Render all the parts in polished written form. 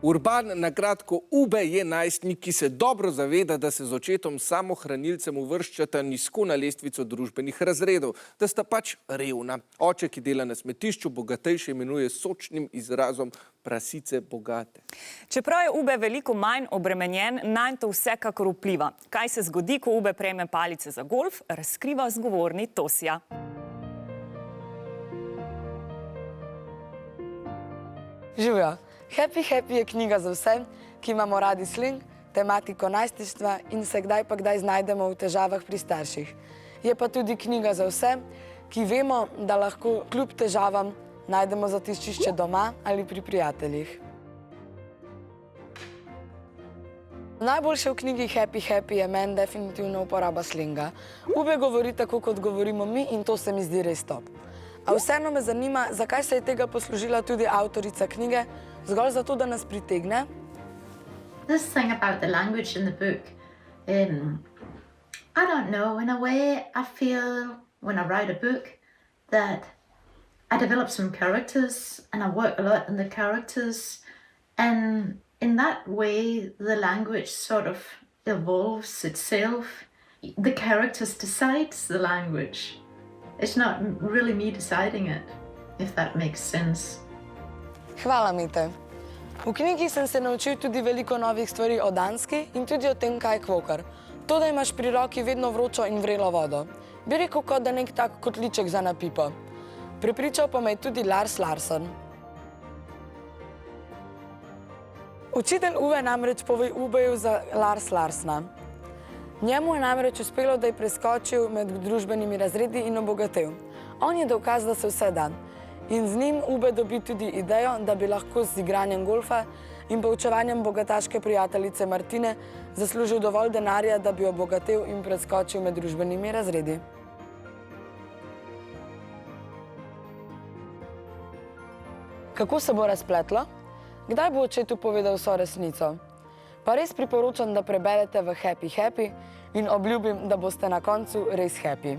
Urban, na kratko, Ube je najstnik, ki se dobro zaveda, da se z očetom samohranilcem uvrščata nizko na lestvico družbenih razredov, da sta pač revna. Oče, ki dela na smetišču, bogatejše imenuje s sočnim izrazom prasice bogate. Čeprav je Ube veliko manj obremenjen, nanj to vsekakor vpliva. Kaj se zgodi, ko Ube prejme palice za golf, razkriva zgovorni Tosja. Živijo! Happy Happy je knjiga za vse, ki imamo radi sling, tematiko najstništva in se kdaj pa kdaj znajdemo v težavah pri starših. Je pa tudi knjiga za vse, ki vemo, da lahko kljub težavam najdemo zatiščišče doma ali pri prijateljih. Najboljše v knjigi Happy Happy je meni definitivno uporaba slinga. Ube govori tako, kot govorimo mi, in to se mi zdi res top. A vseeno me zanima, zakaj se je tega poslužila tudi avtorica knjige, zgolj zato, da nas pritegne. This thing about the language in the book, I don't know, in a way I feel when I write a book that I develop some characters and I work a lot on the characters, and in that way the language sort of evolves itself. The characters decides the language. It's not really me deciding it, if that makes sense. Hvala, Mite. V knjigi sem se naučil tudi veliko novih stvari o Danski in tudi o tem, kaj je kvokar. To, da imaš pri roki vedno vročo in vrelo vodo. Bi rekel, kot da nek tak kotliček za na pipo. Prepričal pa me je tudi Lars Larsen. Učitelj Uve namreč pove Ubeju za Lars Larsena. Njemu je namreč uspelo, da je preskočil med družbenimi razredi in obogatel. On je dokaz, da se vse da. In z njim Ube dobi tudi idejo, da bi lahko z igranjem golfa in poučevanjem bogataške prijateljice Martine zaslužil dovolj denarja, da bi obogatel in preskočil med družbenimi razredi. Kako se bo razpletlo? Kdaj bo očetu povedal vso resnico? Pa res priporočam, da preberete v Happy Happy in obljubim, da boste na koncu res happy.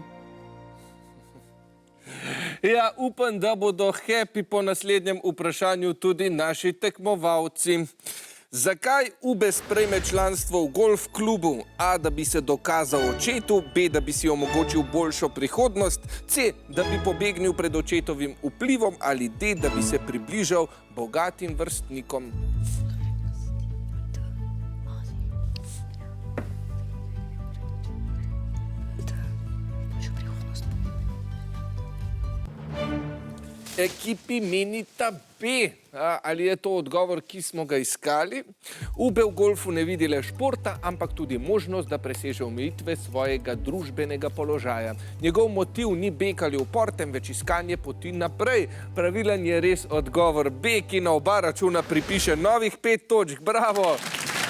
Ja, upam, da bodo happy po naslednjem vprašanju tudi naši tekmovalci. Zakaj Ube sprejme članstvo v golf klubu? A, da bi se dokazal očetu, B, da bi si omogočil boljšo prihodnost, C, da bi pobegnil pred očetovim vplivom ali D, da bi se približal bogatim vrstnikom. Ekipi menita B. Ali je to odgovor, ki smo ga iskali? Ube v golfu ne vidi le športa, ampak tudi možnost, da preseže omejitve svojega družbenega položaja. Njegov motiv ni beg ali upor, temveč iskanje poti naprej. Pravilen je res odgovor B, ki na oba računa pripiše novih 5 točk. Bravo!